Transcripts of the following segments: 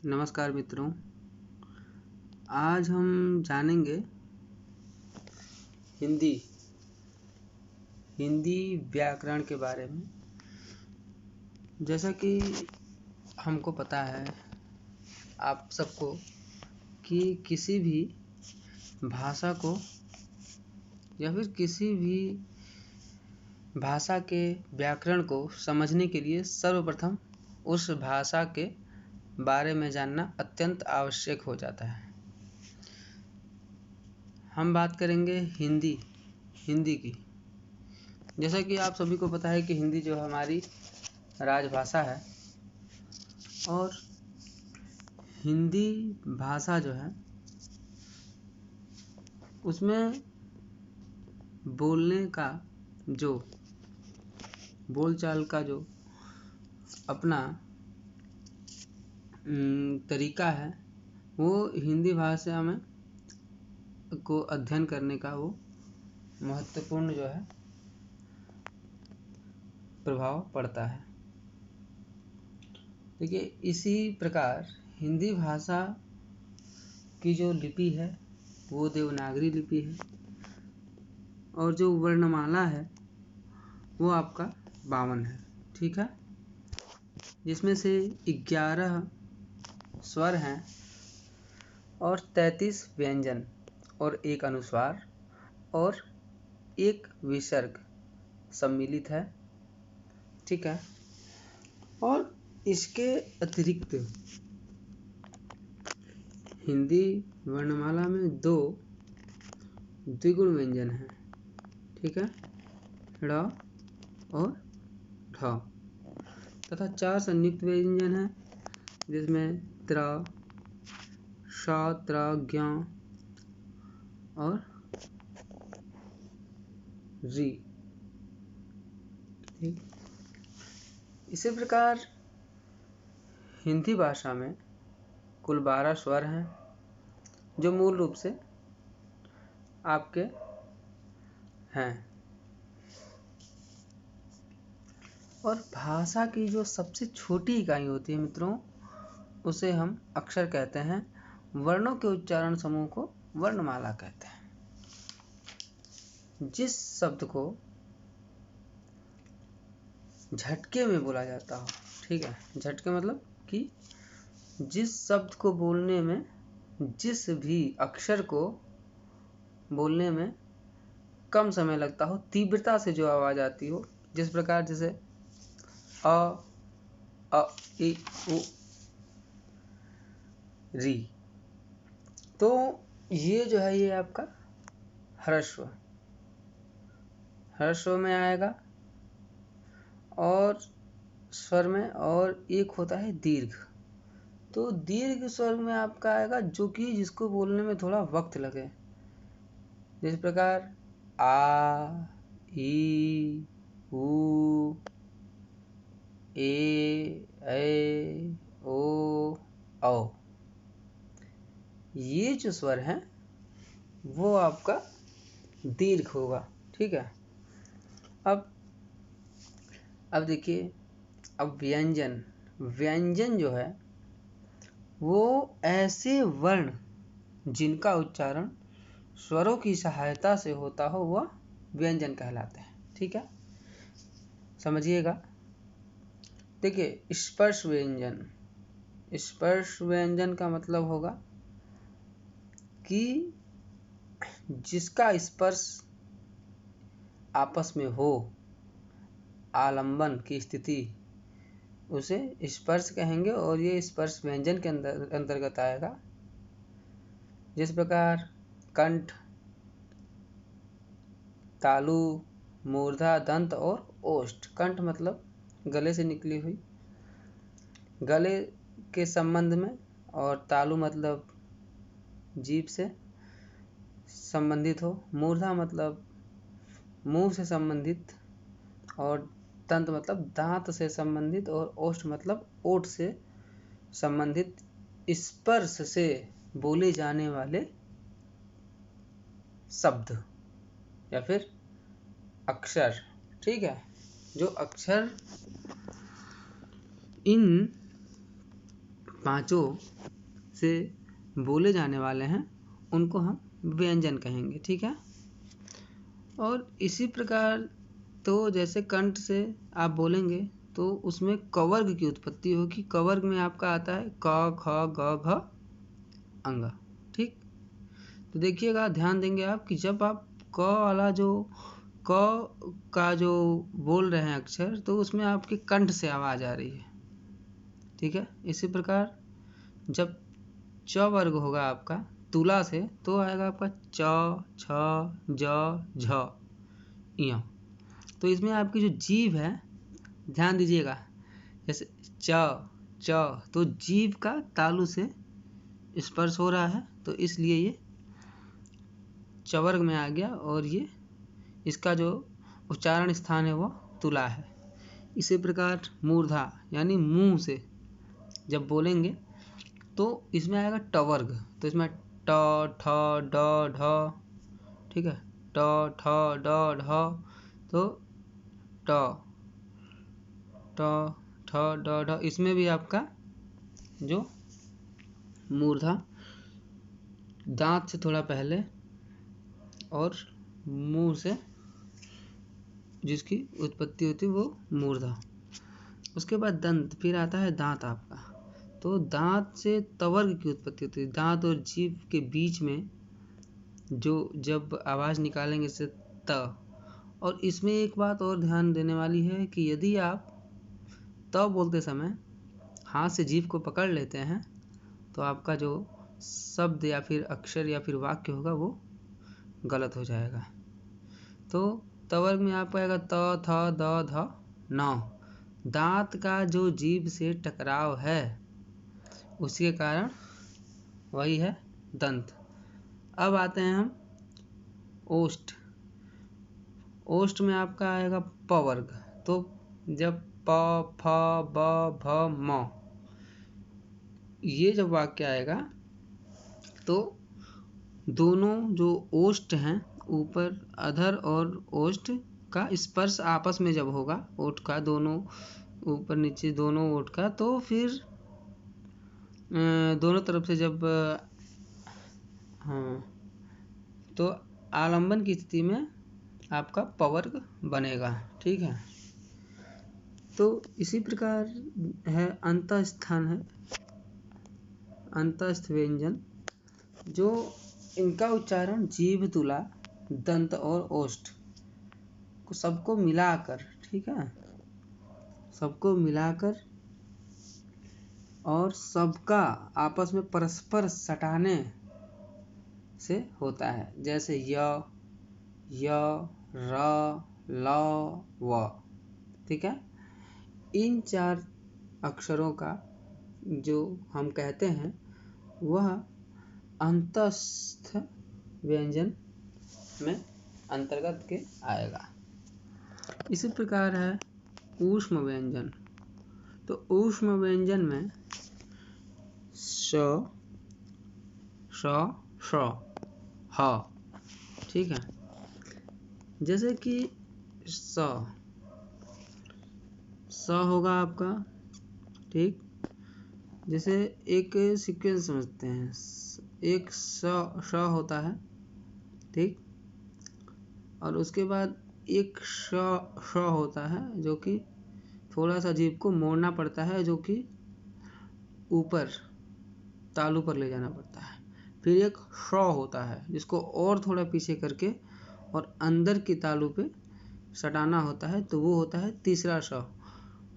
नमस्कार मित्रों, आज हम जानेंगे हिंदी व्याकरण के बारे में। जैसा कि हमको पता है आप सबको कि किसी भी भाषा को या फिर किसी भी भाषा के व्याकरण को समझने के लिए सर्वप्रथम उस भाषा के बारे में जानना अत्यंत आवश्यक हो जाता है। हम बात करेंगे हिंदी की। जैसा कि आप सभी को पता है कि हिंदी जो हमारी राजभाषा है और हिंदी भाषा जो है उसमें बोलने का जो बोलचाल का जो अपना तरीका है वो हिंदी भाषा में को अध्ययन करने का वो महत्वपूर्ण जो है प्रभाव पड़ता है। देखिए, इसी प्रकार हिंदी भाषा की जो लिपि है वो देवनागरी लिपि है और जो वर्णमाला है वो आपका 52 है। ठीक है, जिसमें से 11 स्वर हैं और 33 व्यंजन और 1 अनुस्वार और 1 विसर्ग सम्मिलित है। ठीक है, और इसके अतिरिक्त हिंदी वर्णमाला में 2 द्विगुण व्यंजन हैं। ठीक है, ड़ और ढ तथा 4 संयुक्त व्यंजन हैं जिसमें त्र, श, त्र, ज्ञ और री। ठीक, इसी प्रकार हिंदी भाषा में कुल 12 स्वर हैं जो मूल रूप से आपके हैं। और भाषा की जो सबसे छोटी इकाई होती है मित्रों उसे हम अक्षर कहते हैं। वर्णों के उच्चारण समूह को वर्णमाला कहते हैं। जिस शब्द को झटके में बोला जाता हो, ठीक है, झटके मतलब कि जिस शब्द को बोलने में, जिस भी अक्षर को बोलने में कम समय लगता हो, तीव्रता से जो आवाज आती हो, जिस प्रकार जैसे अ, इ, उ, री, तो ये जो है ये आपका ह्रस्व में आएगा और स्वर में, और एक होता है दीर्घ। तो दीर्घ स्वर में आपका आएगा जो कि जिसको बोलने में थोड़ा वक्त लगे, जिस प्रकार आ, ई, उ, ए, ओ, औ। ये जो स्वर हैं वो आपका दीर्घ होगा। ठीक है, अब देखिए, अब व्यंजन जो है वो ऐसे वर्ण जिनका उच्चारण स्वरों की सहायता से होता हो वह व्यंजन कहलाते हैं। ठीक है, समझिएगा। देखिए, स्पर्श व्यंजन का मतलब होगा कि जिसका स्पर्श आपस में हो, आलंबन की स्थिति, उसे स्पर्श कहेंगे और ये स्पर्श व्यंजन के अंतर्गत आएगा। जिस प्रकार कंठ, तालु, मूर्धा, दंत और ओष्ठ। कंठ मतलब गले से निकली हुई, गले के संबंध में, और तालु मतलब जीभ से संबंधित हो, मूर्धा मतलब मुंह से संबंधित, और दंत मतलब दांत से संबंधित, और ओष्ठ मतलब ओठ से संबंधित स्पर्श से बोले जाने वाले शब्द या फिर अक्षर। ठीक है, जो अक्षर इन पांचों से बोले जाने वाले हैं उनको हम व्यंजन कहेंगे। ठीक है। और इसी प्रकार तो जैसे कंठ से आप बोलेंगे तो उसमें कवर्ग की उत्पत्ति होगी। कवर्ग में आपका आता है क ख ग घ अंग। ठीक। तो देखिएगा, ध्यान देंगे आप कि जब आप क वाला जो क का जो बोल रहे हैं अक्षर, तो उसमें आपके कंठ से आवाज आ रही है। ठीक है। इसी प्रकार जब च वर्ग होगा आपका तुला से, तो आएगा आपका च छ ज झ य। तो इसमें आपकी जो जीभ है, ध्यान दीजिएगा, जैसे च तो जीभ का तालु से स्पर्श हो रहा है, तो इसलिए ये चवर्ग में आ गया और ये इसका जो उच्चारण स्थान है वो तुला है। इसी प्रकार मूर्धा यानी मुंह से जब बोलेंगे तो इसमें आएगा टवर्ग। तो इसमें ट ठ ड ढ। ठीक है। ट ठ ड ढ, तो ट ट ठ ड ढ, इसमें भी आपका जो मूर्धा दांत से थोड़ा पहले और मुंह से जिसकी उत्पत्ति होती है वो मूर्धा। उसके बाद दंत, फिर आता है दांत आपका। तो दांत से तवर्ग की उत्पत्ति होती है। दांत और जीभ के बीच में जो जब आवाज़ निकालेंगे से त। और इसमें एक बात और ध्यान देने वाली है कि यदि आप त बोलते समय हाथ से जीभ को पकड़ लेते हैं तो आपका जो शब्द या फिर अक्षर या फिर वाक्य होगा वो गलत हो जाएगा। तो तवर्ग में आपका आएगा त थ द ध न। दांत का जो जीभ से टकराव है उसी के कारण वही है दंत। अब आते हैं हम ओष्ठ। ओष्ठ में आपका आएगा प वर्ग। तो जब प फ ब भ म ये जब वाक्य आएगा तो दोनों जो ओष्ठ हैं, ऊपर अधर और ओष्ठ का स्पर्श आपस में जब होगा, ओठ का दोनों ऊपर नीचे दोनों ओठ का, तो फिर दोनों तरफ से जब हाँ, तो आलंबन की स्थिति में आपका पवर्ग बनेगा। ठीक है। तो इसी प्रकार है अंतः स्थान है, अंतस्थ व्यंजन, जो इनका उच्चारण जीभ, तुला, दंत और ओष्ठ को सबको मिलाकर, ठीक है, सबको मिलाकर और सबका आपस में परस्पर सटाने से होता है। जैसे य, र, ल, व। ठीक है। इन चार अक्षरों का जो हम कहते हैं वह अंतस्थ व्यंजन में अंतर्गत के आएगा। इसी प्रकार है ऊष्म व्यंजन। तो ऊष्म व्यंजन में श, श, श, ह। ठीक है। जैसे कि स होगा आपका। ठीक। जैसे एक सीक्वेंस समझते हैं, एक श होता है। ठीक। और उसके बाद एक श होता है जो कि थोड़ा सा जीभ को मोड़ना पड़ता है, जो कि ऊपर तालू पर ले जाना पड़ता है। फिर एक श होता है जिसको और थोड़ा पीछे करके और अंदर की तालू पे सटाना होता है, तो वो होता है तीसरा श।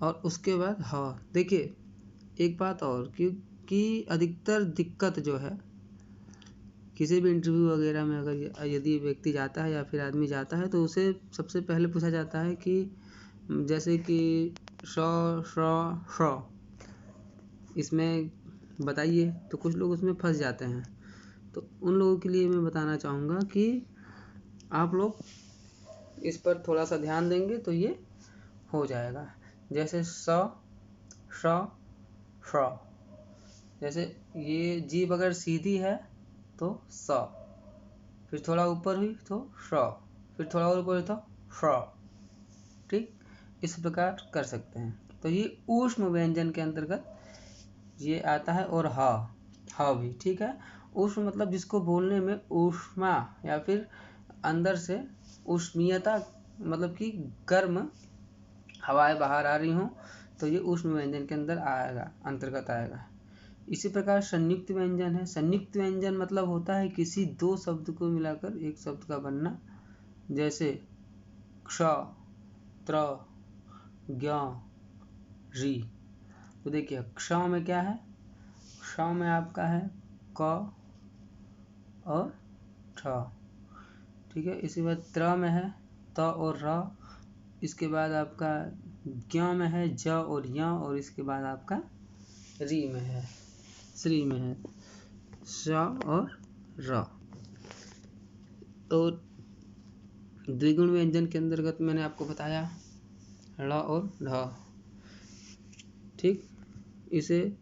और उसके बाद ह। देखिए एक बात और, क्योंकि अधिकतर दिक्कत जो है किसी भी इंटरव्यू वगैरह में अगर यदि व्यक्ति जाता है या फिर आदमी जाता है तो उसे सबसे पहले पूछा जाता है कि जैसे कि श इसमें बताइए, तो कुछ लोग उसमें फंस जाते हैं। तो उन लोगों के लिए मैं बताना चाहूँगा कि आप लोग इस पर थोड़ा सा ध्यान देंगे तो ये हो जाएगा। जैसे श, जैसे ये जीभ अगर सीधी है तो स, फिर थोड़ा ऊपर हुई तो श, फिर थोड़ा और ऊपर हुई तो श। ठीक। इस प्रकार कर सकते हैं। तो ये ऊष्म व्यंजन के अंतर्गत ये आता है, और ह भी, ठीक है। उष्ण मतलब जिसको बोलने में ऊष्मा या फिर अंदर से उष्मीयता, मतलब कि गर्म हवाएं बाहर आ रही हों, तो ये उष्ण व्यंजन के अंदर आएगा, अंतर्गत आएगा। इसी प्रकार संयुक्त व्यंजन है। संयुक्त व्यंजन मतलब होता है किसी दो शब्द को मिलाकर एक शब्द का बनना, जैसे क्ष, त्र, ज्ञ, ऋ। तो देखिए क्ष में क्या है, क्ष में आपका है क और ठ, ठीक है। इसके बाद त्र में है त और र, इसके बाद आपका ज्ञ में है ज और य, और इसके बाद आपका ऋ में है, श्री में है श और र। और द्विगुण व्यंजन के अंतर्गत मैंने आपको बताया ळ और ढ, ठीक। इसे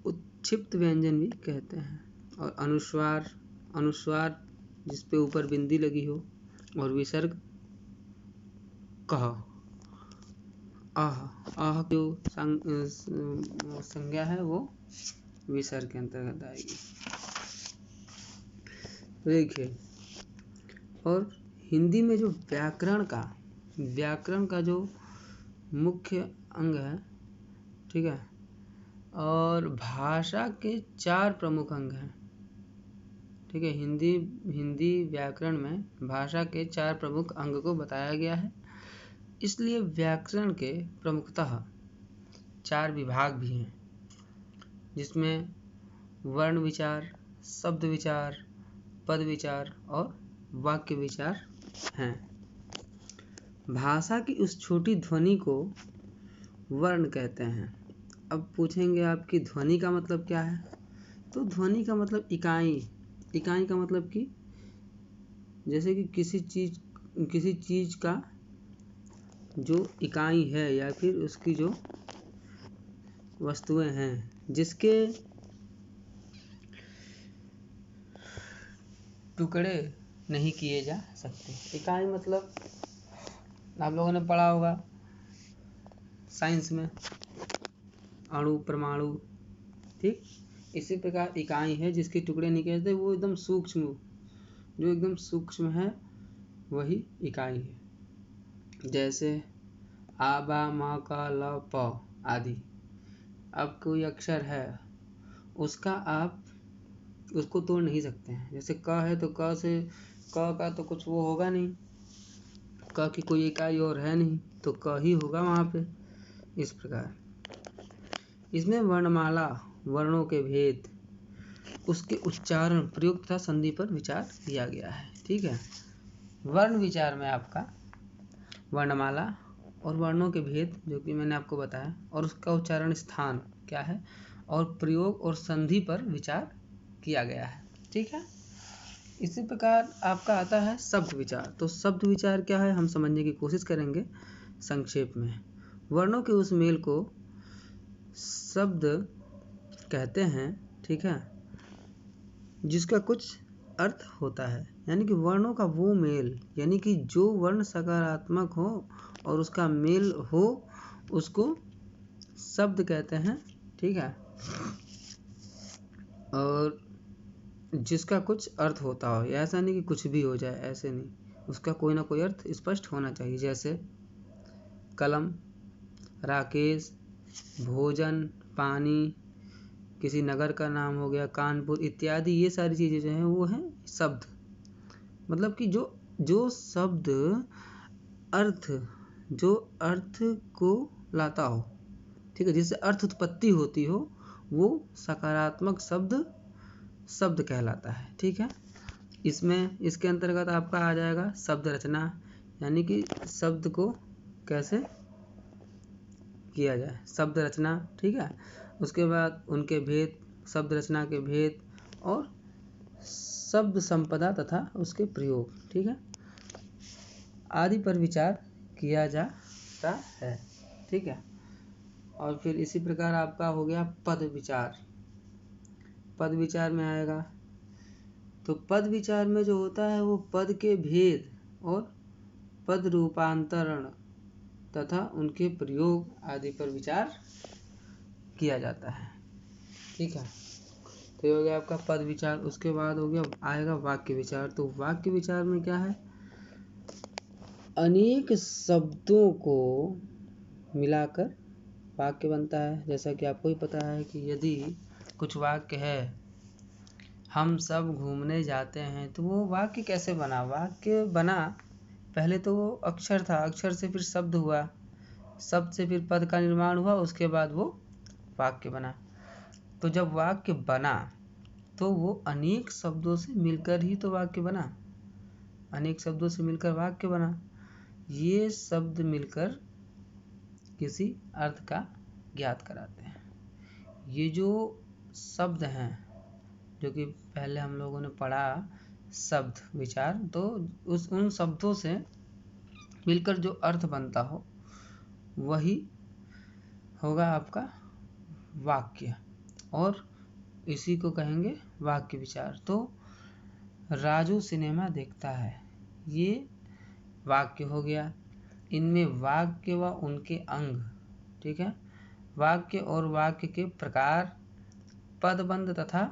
उत्क्षिप्त व्यंजन भी कहते हैं। और अनुस्वार, अनुस्वार जिस पे ऊपर बिंदी लगी हो, और विसर्ग कह, आह, आह जो संज्ञा है वो विसर्ग के अंतर्गत आएगी। देखिए, और हिंदी में जो व्याकरण का जो मुख्य अंग है, ठीक है, और भाषा के 4 प्रमुख अंग हैं, ठीक है। हिंदी व्याकरण में भाषा के 4 प्रमुख अंग को बताया गया है। इसलिए व्याकरण के प्रमुखतः 4 विभाग भी हैं, जिसमें वर्ण विचार, शब्द विचार, पद विचार और वाक्य विचार हैं। भाषा की उस छोटी ध्वनि को वर्ण कहते हैं। अब पूछेंगे आपकी ध्वनि का मतलब क्या है, तो ध्वनि का मतलब इकाई का मतलब कि जैसे कि किसी चीज का जो इकाई है या फिर उसकी जो वस्तुएं हैं जिसके टुकड़े नहीं किए जा सकते। इकाई मतलब आप लोगों ने पढ़ा होगा साइंस में, अणु, परमाणु, ठीक। इसी प्रकार इकाई है जिसके टुकड़े नहीं किए जाते, वो एकदम सूक्ष्म, जो एकदम सूक्ष्म है वही इकाई है। जैसे आ, बा, मा, का, ल, प आदि। अब कोई अक्षर है, उसको तोड़ नहीं सकते हैं। जैसे क है तो क से क का तो कुछ वो होगा नहीं, क की कोई इकाई और है नहीं, तो क ही होगा वहाँ पे। इस प्रकार इसमें वर्णमाला, वर्णों के भेद, उसके उच्चारण, प्रयोग तथा संधि पर विचार किया गया है, ठीक है। वर्ण विचार में आपका वर्णमाला और वर्णों के भेद, जो कि मैंने आपको बताया, और उसका उच्चारण स्थान क्या है, और प्रयोग और संधि पर विचार किया गया है, ठीक है। इसी प्रकार आपका आता है शब्द विचार। तो शब्द विचार क्या है, हम समझने की कोशिश करेंगे संक्षेप में। वर्णों के उस मेल को शब्द कहते हैं, ठीक है, जिसका कुछ अर्थ होता है। यानी कि वर्णों का वो मेल, यानी कि जो वर्ण सकारात्मक हो और उसका मेल हो, उसको शब्द कहते हैं, ठीक है। और जिसका कुछ अर्थ होता हो, ऐसा नहीं कि कुछ भी हो जाए, ऐसे नहीं, उसका कोई ना कोई अर्थ स्पष्ट होना चाहिए। जैसे कलम, राकेश, भोजन, पानी, किसी नगर का नाम हो गया कानपुर इत्यादि। ये सारी चीज़ें जो हैं वो हैं शब्द। मतलब कि जो शब्द अर्थ को लाता हो, ठीक है, जिससे अर्थ उत्पत्ति होती हो, वो सकारात्मक शब्द कहलाता है, ठीक है। इसके अंतर्गत आपका आ जाएगा शब्द रचना, यानी कि शब्द को कैसे किया जाए, शब्द रचना, ठीक है। उसके बाद उनके भेद, शब्द रचना के भेद, और शब्द संपदा तथा उसके प्रयोग, ठीक है, आदि पर विचार किया जाता है, ठीक है। और फिर इसी प्रकार आपका हो गया पद विचार। पद विचार में आएगा, तो पद विचार में जो होता है वो पद के भेद और पद रूपांतरण तथा उनके प्रयोग आदि पर विचार किया जाता है, ठीक है। तो ये हो गया आपका पद विचार। उसके बाद हो गया आएगा वाक्य विचार। तो वाक्य विचार में क्या है, अनेक शब्दों को मिलाकर वाक्य बनता है। जैसा कि आपको ही पता है कि यदि कुछ वाक्य है, हम सब घूमने जाते हैं, तो वो वाक्य कैसे बना? वाक्य बना, पहले तो वो अक्षर था, अक्षर से फिर शब्द हुआ, शब्द से फिर पद का निर्माण हुआ, उसके बाद वो वाक्य बना। तो जब वाक्य बना तो वो अनेक शब्दों से मिलकर ही तो वाक्य बना, अनेक शब्दों से मिलकर वाक्य बना। ये शब्द मिलकर किसी अर्थ का ज्ञात कराते हैं। ये जो शब्द हैं, जो कि पहले हम लोगों ने पढ़ा शब्द विचार, तो उन शब्दों से मिलकर जो अर्थ बनता हो वही होगा आपका वाक्य, और इसी को कहेंगे वाक्य विचार। तो राजू सिनेमा देखता है, ये वाक्य हो गया। इनमें वाक्य व उनके अंग, ठीक है, वाक्य और वाक्य के प्रकार, पदबंध तथा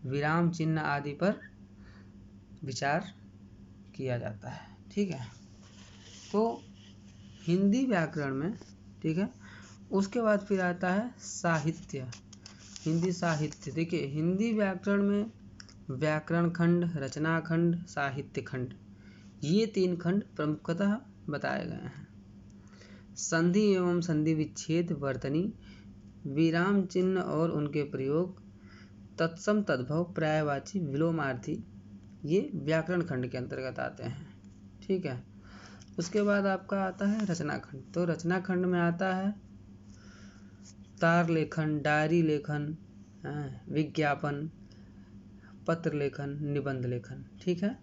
विराम चिन्ह आदि पर विचार किया जाता है। ठीक है। तो हिंदी व्याकरण में, ठीक है, उसके बाद फिर आता है साहित्य, हिंदी साहित्य। देखिए, हिंदी व्याकरण में व्याकरण खंड, रचना खंड, साहित्य खंड, ये 3 खंड प्रमुखतः बताए गए हैं। संधि एवं संधि विच्छेद, वर्तनी, विराम चिन्ह और उनके प्रयोग, तत्सम तद्भव, पर्यायवाची, विलोमार्थी, ये व्याकरण खंड के अंतर्गत आते हैं। ठीक है। उसके बाद आपका आता है रचना खंड। तो रचना खंड में आता है तार लेखन, डायरी लेखन, विज्ञापन, पत्र लेखन, निबंध लेखन। ठीक है।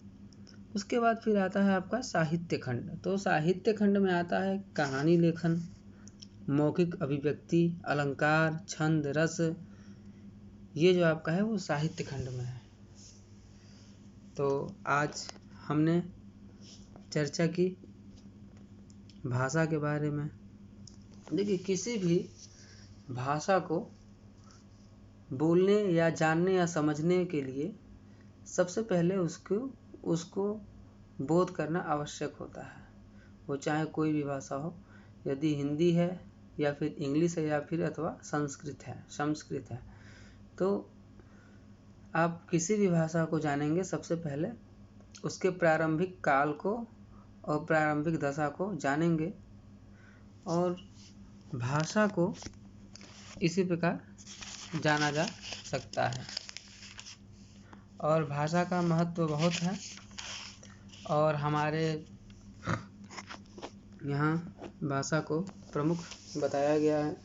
उसके बाद फिर आता है आपका साहित्य खंड। तो साहित्य खंड में आता है कहानी लेखन, मौखिक अभिव्यक्ति, अलंकार, छंद, रस, ये जो आपका है वो साहित्य खंड में है। तो आज हमने चर्चा की भाषा के बारे में। देखिए, किसी भी भाषा को बोलने या जानने या समझने के लिए सबसे पहले उसको बोध करना आवश्यक होता है। वो चाहे कोई भी भाषा हो, यदि हिंदी है या फिर इंग्लिश है या फिर अथवा संस्कृत है, तो आप किसी भी भाषा को जानेंगे, सबसे पहले उसके प्रारंभिक काल को और प्रारंभिक दशा को जानेंगे, और भाषा को इसी प्रकार जाना जा सकता है। और भाषा का महत्व बहुत है, और हमारे यहाँ भाषा को प्रमुख बताया गया है।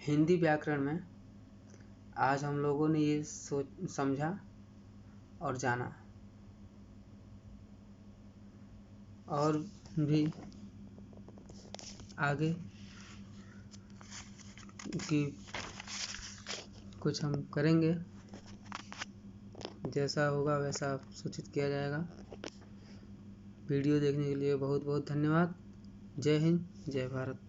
हिंदी व्याकरण में आज हम लोगों ने ये समझा और जाना, और भी आगे की कुछ हम करेंगे, जैसा होगा वैसा सूचित किया जाएगा। वीडियो देखने के लिए बहुत बहुत धन्यवाद। जय हिंद, जय भारत।